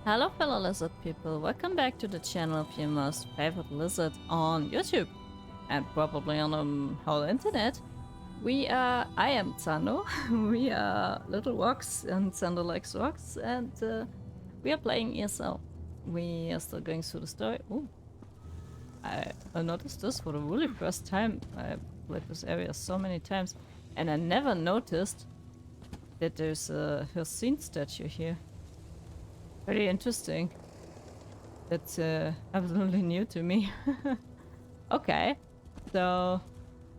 Hello fellow lizard people, welcome back to the channel of your most favorite lizard on YouTube and probably on the whole internet. I am Zando, we are little rocks and Zando likes rocks and we are playing ESO. We are still going through the story. Ooh. I noticed this for the really first time. I played this area so many times and I never noticed that there's a Hercene statue here. Very interesting. That's absolutely new to me. Okay, so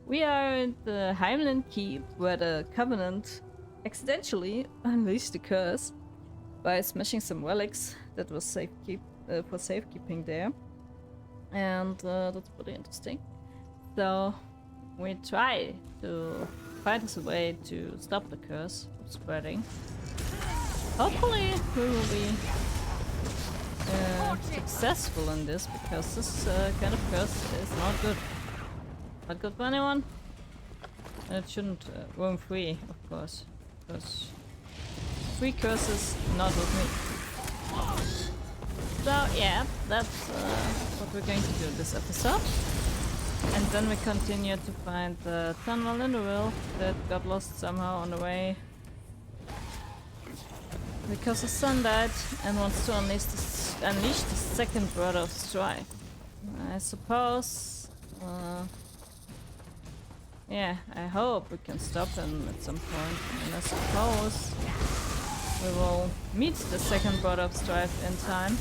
we are in the Heimland Keep where the Covenant accidentally unleashed the curse by smashing some relics that was for safekeeping there. And that's pretty interesting. So we try to find a way to stop the curse from spreading. Hopefully we will be successful in this, because this kind of curse is not good. Not good for anyone. And it shouldn't roam free, of course. Because free curses, not with me. So yeah, that's what we're going to do in this episode. And then we continue to find the tunnel in the will that got lost somehow on the way. Because the sun died and wants to unleash the second brother of strife. I suppose... yeah, I hope we can stop him at some point. And I suppose we will meet the second brother of strife in time.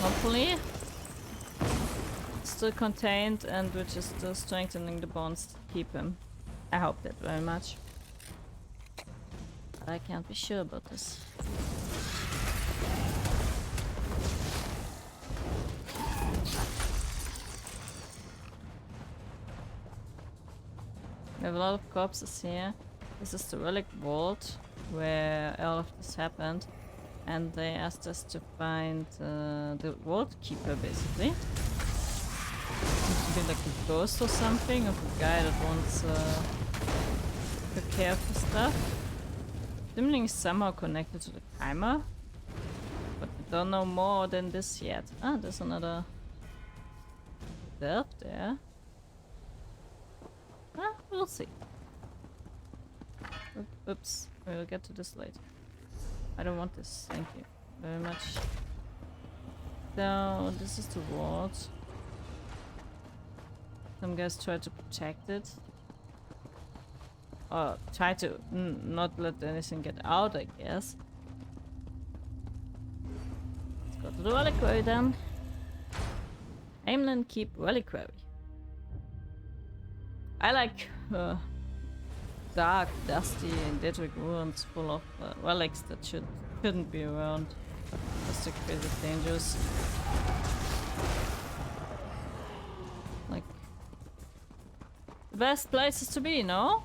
Hopefully. Still contained, and we're just still strengthening the bonds to keep him. I hope that very much. I can't be sure about this. We have a lot of corpses here. This is the relic vault where all of this happened, and they asked us to find the vault keeper, basically. Seems to be like a ghost or something of a guy that wants to take care of the stuff. Dimling is somehow connected to the timer, but we don't know more than this yet. Ah, there's another delve there. Ah, we'll see. Oops, we'll get to this later. I don't want this, thank you very much. So, this is the vault. Some guys try to protect it. Or try to not let anything get out, I guess. Let's go to the reliquary then. Heimland Keep reliquary. I like dark, dusty, and Daedric ruins full of relics that shouldn't be around. Just crazy dangerous. Like the best places to be, no?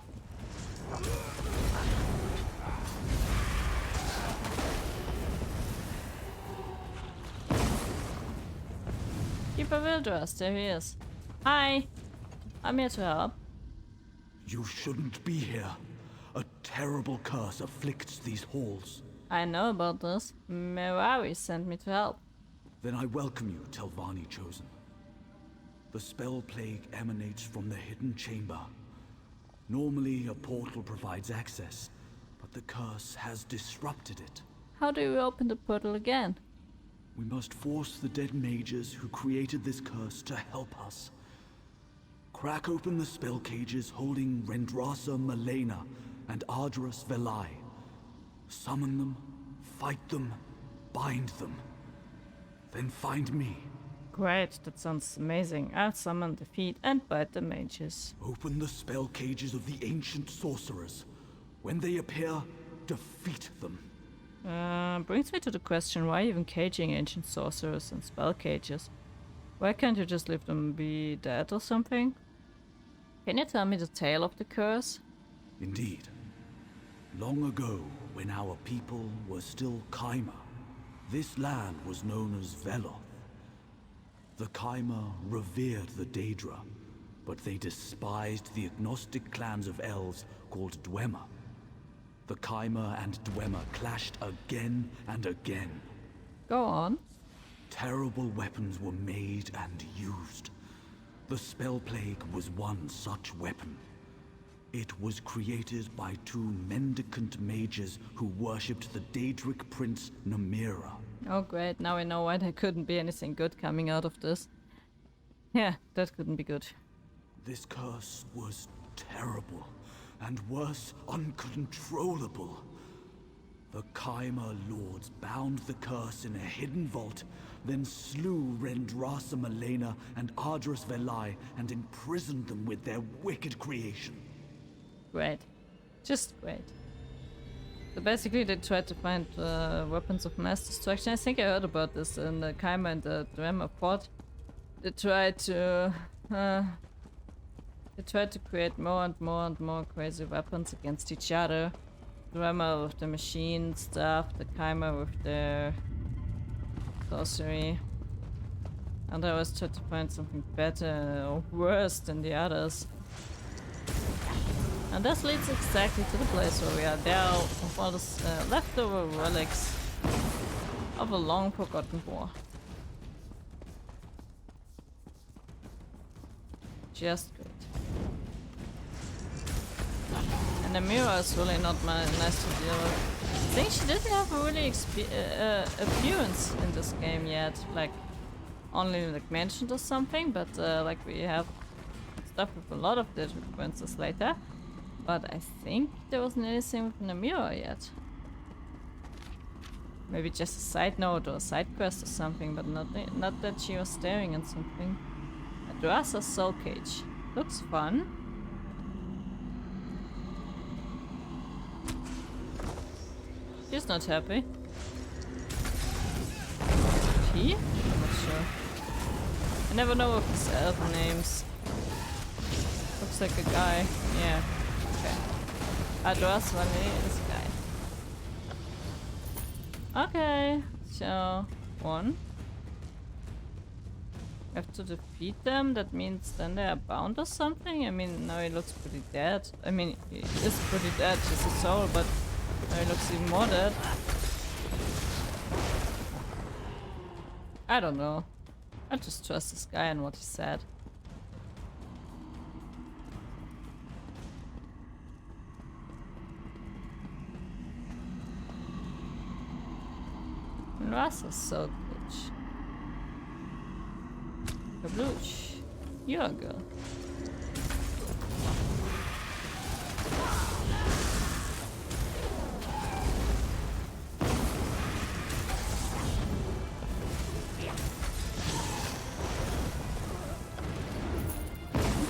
Keeper Wildrust, there he is. Hi, I'm here to help. You shouldn't be here. A terrible curse afflicts these halls. I know about this. Merari sent me to help. Then I welcome you, Telvanni Chosen. The spell plague emanates from the hidden chamber. Normally, a portal provides access, but the curse has disrupted it. How do we open the portal again? We must force the dead mages who created this curse to help us. Crack open the spell cages holding Rendrasa Malena and Ardras Velai. Summon them, fight them, bind them. Then find me. Great, that sounds amazing. I'll summon, defeat, and bite the mages. Open the spell cages of the ancient sorcerers. When they appear, defeat them. Brings me to the question, why even caging ancient sorcerers and spell cages? Why can't you just leave them be dead or something? Can you tell me the tale of the curse? Indeed. Long ago, when our people were still Kaima, this land was known as Veloth. The Kaima revered the Daedra, but they despised the agnostic clans of elves called Dwemer. The Chimer and Dwemer clashed again and again. Go on. Terrible weapons were made and used. The Spell Plague was one such weapon. It was created by two mendicant mages who worshipped the Daedric prince Namira. Oh great, now I know why there couldn't be anything good coming out of this. Yeah, that couldn't be good. This curse was terrible, and worse, uncontrollable. The Chimer lords bound the curse in a hidden vault, then slew Rendrasa Malena and Ardras Velai and imprisoned them with their wicked creation. Great. Just great. So basically they tried to find weapons of mass destruction. I think I heard about this in the Chimer and the Dwemer fought. They tried to create more and more and more crazy weapons against each other. Dwemer with the machine stuff, the Chimer with their sorcery. And I always tried to find something better or worse than the others. And this leads exactly to the place where we are now, of all the leftover relics of a long forgotten war. Just great. And the mirror is really not nice to deal with. I think she didn't have a really appearance in this game yet, like only like mentioned or something, but like we have stuff with a lot of digital princess later. But I think there wasn't anything with Namira yet. Maybe just a side note or a side quest or something, but not that she was staring at something. Adrasa's Soul Cage. Looks fun. She's not happy. He? I'm not sure. I never know of his elven names. Looks like a guy. Yeah. Okay. Adras Valley is a guy. Okay. So, one. Have to defeat them? That means then they are bound or something? I mean, now he looks pretty dead. I mean, he is pretty dead. He's a soul, but now he looks even more dead. I don't know. I just trust this guy and what he said. Rasa's so good. Kabloosh. You're a girl.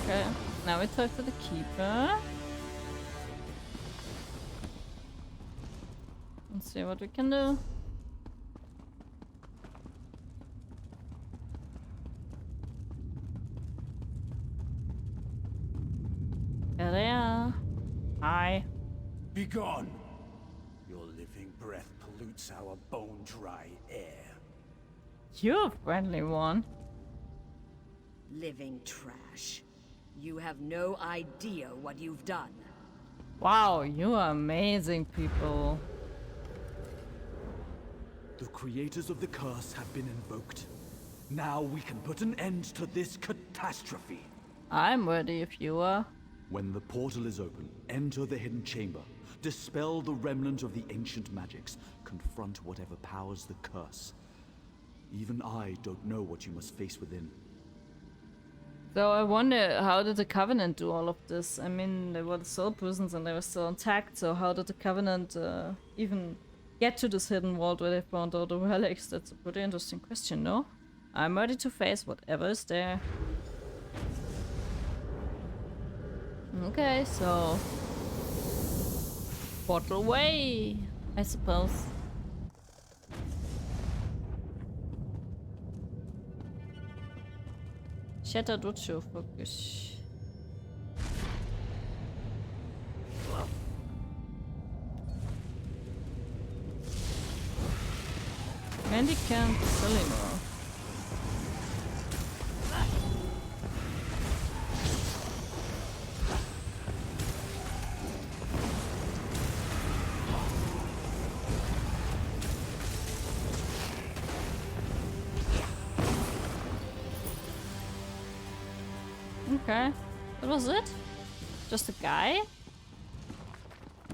Okay, now we talk to the keeper. Let's see what we can do. There they are. Hi. Begone! Your living breath pollutes our bone-dry air. You're a friendly one. Living trash. You have no idea what you've done. Wow, you are amazing people. The creators of the curse have been invoked. Now we can put an end to this catastrophe. I'm ready if you are. When the portal is open, enter the hidden chamber. Dispel the remnant of the ancient magics. Confront whatever powers the curse. Even I don't know what you must face within. So I wonder, how did the Covenant do all of this? I mean, they were the soul prisons and they were still intact, so how did the Covenant even get to this hidden vault where they found all the relics? That's a pretty interesting question, no? I'm ready to face whatever is there. Okay, so... portal away, I suppose. Shattered Ucho focus. Mendicant Celinor. Okay. That was it? Just a guy?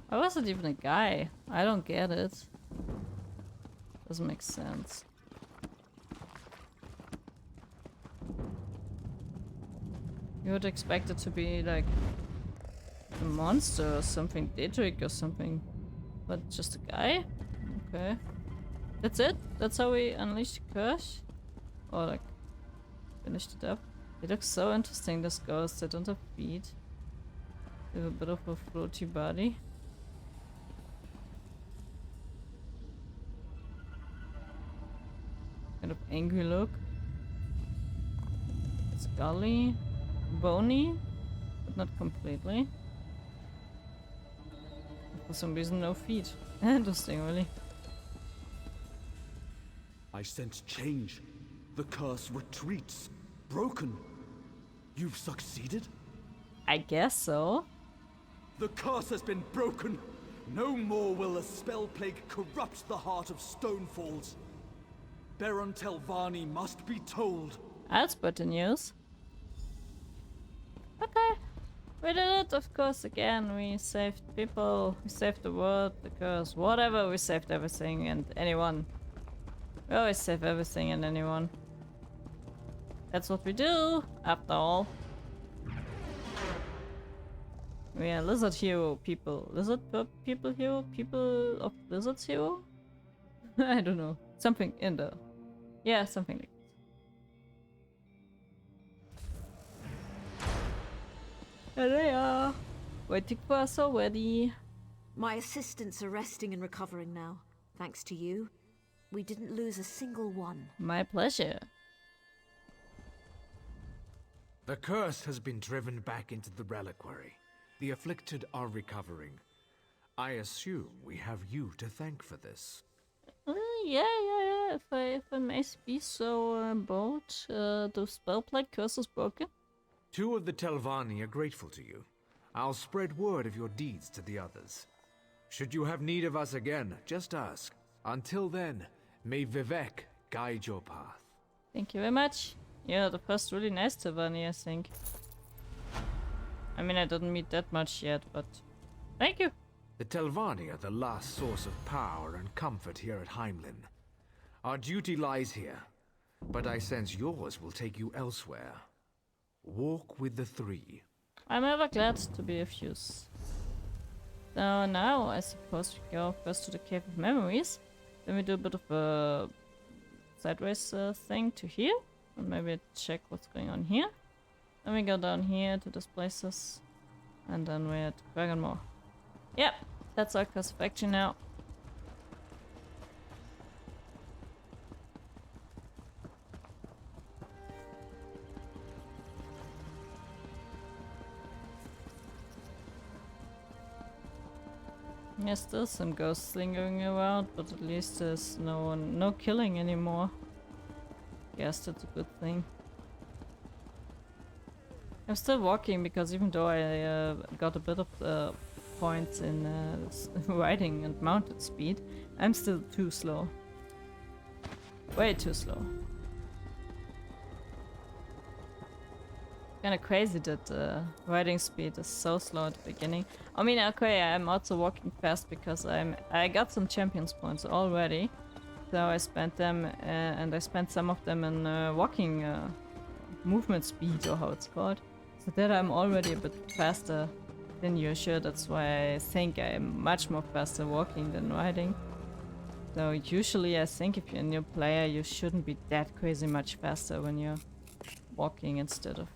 Why was it even a guy? I don't get it. Doesn't make sense. You would expect it to be like a monster or something, Daedric or something. But just a guy? Okay. That's it? That's how we unleash the curse? Or like finished it up? It looks so interesting, this ghost. They don't have feet. They have a bit of a floaty body. Kind of angry look. Scully. Bony. But not completely. For some reason no feet. Interesting, really. I sense change. The curse retreats. Broken. You've succeeded? I guess so. The curse has been broken. No more will the spell plague corrupt the heart of Stonefalls. Baron Telvanni must be told. That's better news. Okay. We did it, of course, again. We saved people, we saved the world, the curse, whatever. We saved everything and anyone. We always save everything and anyone. That's what we do, after all. We are lizard hero people. Lizard people hero? People of lizards hero? I don't know. Something in there. Yeah, something like that. There they are. Waiting for us already. My assistants are resting and recovering now. Thanks to you. We didn't lose a single one. My pleasure. The curse has been driven back into the reliquary. The afflicted are recovering. I assume we have you to thank for this. Yeah. If I may be so bold, the spell plague curse is broken. 2 of the Telvanni are grateful to you. I'll spread word of your deeds to the others. Should you have need of us again, just ask. Until then, may Vivek guide your path. Thank you very much. Yeah, the first really nice Telvanni, I think. I mean, I didn't meet that much yet, but thank you. The Telvanni are the last source of power and comfort here at Heimlin. Our duty lies here, but I sense yours will take you elsewhere. Walk with the 3. I'm ever glad to be of use. So now, I suppose we go first to the Cave of Memories. Then we do a bit of a sideways thing to here. And maybe check what's going on here. Then we go down here to these places. And then we're at Dragonmoor. Yep, that's our course of action now. Yes, there's some ghosts lingering around, but at least there's no killing anymore. Guess that's a good thing. I'm still walking because even though I got a bit of points in riding and mounted speed, I'm still too slow. Way too slow. Kinda crazy that riding speed is so slow at the beginning. I mean, okay, I'm also walking fast because I got some champions points already. So I spent them and I spent some of them in walking movement speed, or how it's called. So that I'm already a bit faster than usual. That's why I think I'm much more faster walking than riding. So usually I think if you're a new player, you shouldn't be that crazy much faster when you're walking instead of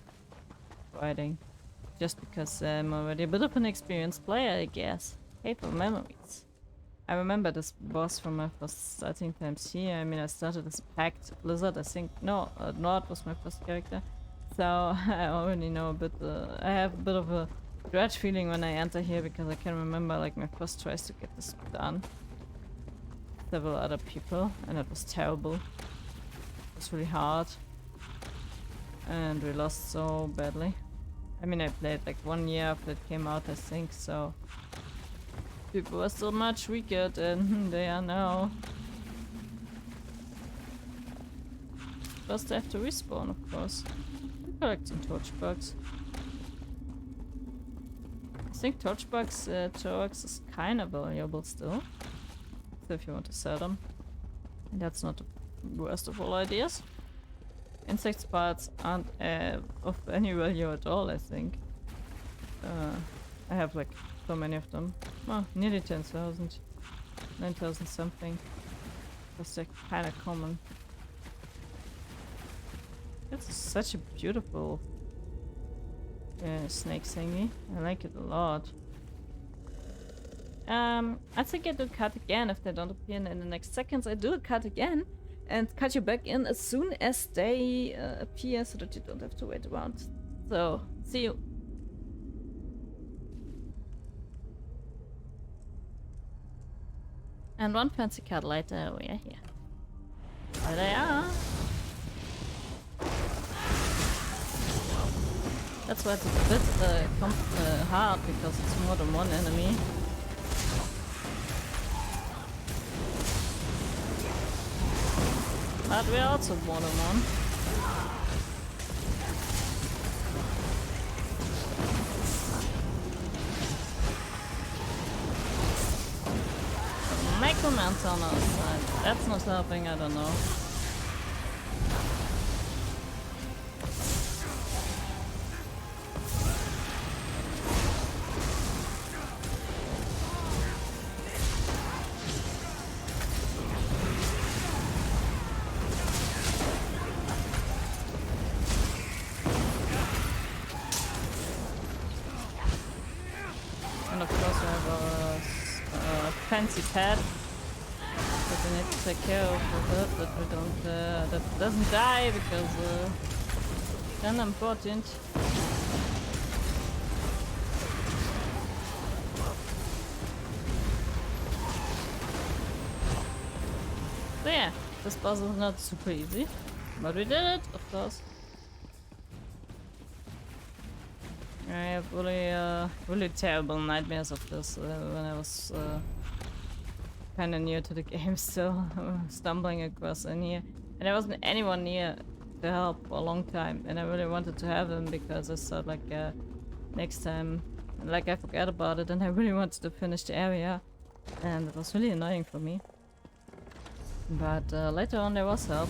riding. Just because I'm already a bit of an experienced player, I guess. Hateful memories. I remember this boss from my first starting times here. I mean, I started as Pact Lizard, I think. No, Nord was my first character. So I already know a bit. I have a bit of a dread feeling when I enter here because I can remember like my first tries to get this done. Several other people, and it was terrible. It was really hard. And we lost so badly. I mean, I played like 1 year after it came out, I think, so people were still much weaker than they are now. First I have to respawn, of course. Collect some torch bugs. I think torchbox is kind of valuable still. So if you want to sell them. And that's not the worst of all ideas. Insect parts aren't of any value at all, I think. I have like so many of them. Oh, nearly 10,000. 9,000 something. Because they're kind of common. It's such a beautiful snake thingy. I like it a lot. I think I do cut again if they don't appear in the next seconds. I do a cut again and cut you back in as soon as they appear so that you don't have to wait around. So, see you. And one fancy cut later, we are here. There they are. That's why it's a bit hard, because it's more than one enemy. But we're also more than one. Necromancer on our side. That's not helping, I don't know. And of course we have a fancy pet that we need to take care of that we don't that doesn't die, because then important. So yeah, this puzzle is not super easy, but we did it, of course. I have really terrible nightmares of this when I was kind of new to the game, still stumbling across in here. And there wasn't anyone near to help for a long time, and I really wanted to have him because I thought like next time, like I forgot about it, and I really wanted to finish the area, and it was really annoying for me. But later on there was help.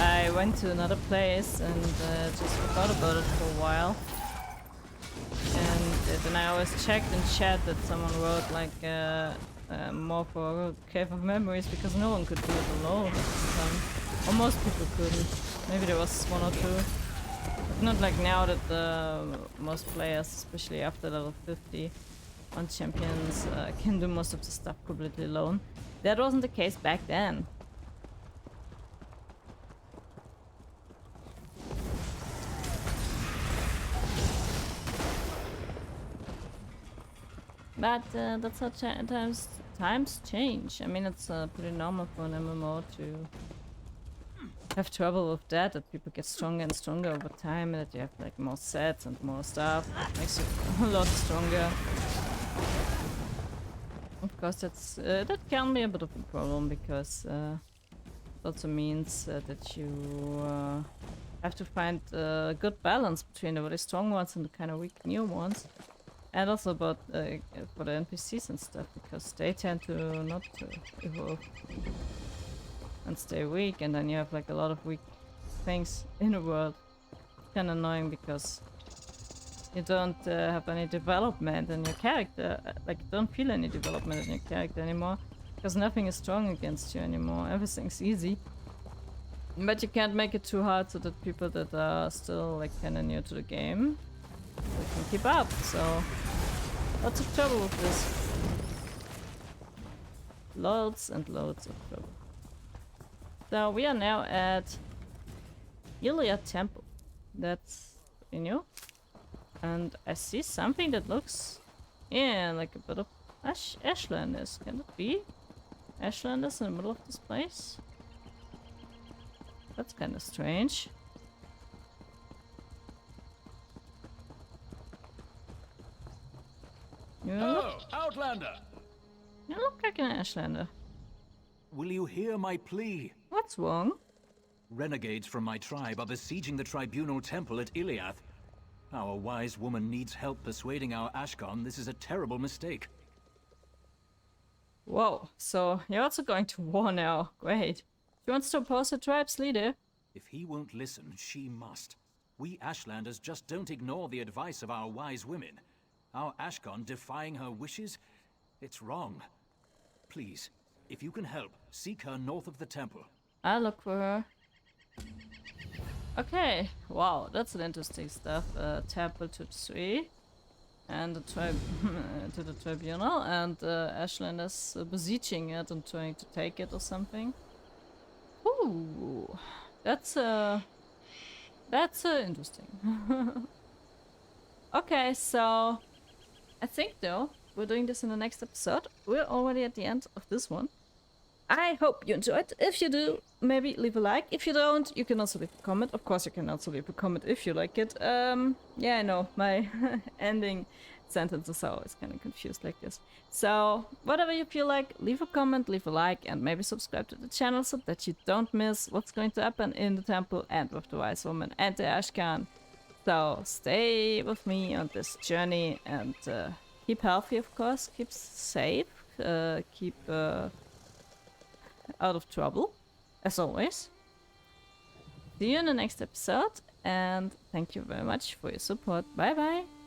I went to another place and just forgot about it for a while. And then I always checked in chat that someone wrote like more for Cave of Memories, because no one could do it alone at the time. Or most people couldn't. Maybe there was one or two. But not like now that most players, especially after level 50 on champions, can do most of the stuff completely alone. That wasn't the case back then. But that's how times change. I mean, it's pretty normal for an MMO to have trouble with that people get stronger and stronger over time, and that you have like more sets and more stuff. That makes you a lot stronger. Of course, that can be a bit of a problem, because it also means that you have to find a good balance between the very strong ones and the kind of weak new ones. And also about for the NPCs and stuff, because they tend to not evolve and stay weak, and then you have like a lot of weak things in the world. It's kind of annoying because you don't have any development in your character, like you don't feel any development in your character anymore, because nothing is strong against you anymore, everything's easy. But you can't make it too hard so that people that are still like kind of new to the game, they can keep up, so lots of trouble with this. Loads and loads of trouble. So we are now at Iliad Temple. That's pretty new. And I see something that looks, yeah, like a bit of Ashlanders. Can it be? Ashlanders in the middle of this place? That's kind of strange. Outlander! You look like an Ashlander. Will you hear my plea? What's wrong? Renegades from my tribe are besieging the Tribunal Temple at Iliath. Our wise woman needs help persuading our Ashkan this is a terrible mistake. Whoa, so you're also going to war now. Great. She wants to oppose her tribe's leader. If he won't listen, she must. We Ashlanders just don't ignore the advice of our wise women. Our Ashkan defying her wishes? It's wrong. Please, if you can help, seek her north of the temple. I'll look for her. Okay, wow, that's an interesting stuff. Temple to 3. And the to the tribunal, and Ashland is besieging it and trying to take it or something. Ooh, that's interesting. Okay, so I think though we're doing this in the next episode. We're already at the end of this one. I hope you enjoyed. If you do, maybe leave a like. If you don't, you can also leave a comment. Of course, you can also leave a comment if you like it. Yeah, I know, my ending sentences are always kind of confused like this. So, whatever you feel like, leave a comment, leave a like, and maybe subscribe to the channel so that you don't miss what's going to happen in the temple and with the wise woman and the Ashkan. So, stay with me on this journey and keep healthy, of course. Keep safe. Keep out of trouble, as always. See you in the next episode, and thank you very much for your support. Bye bye!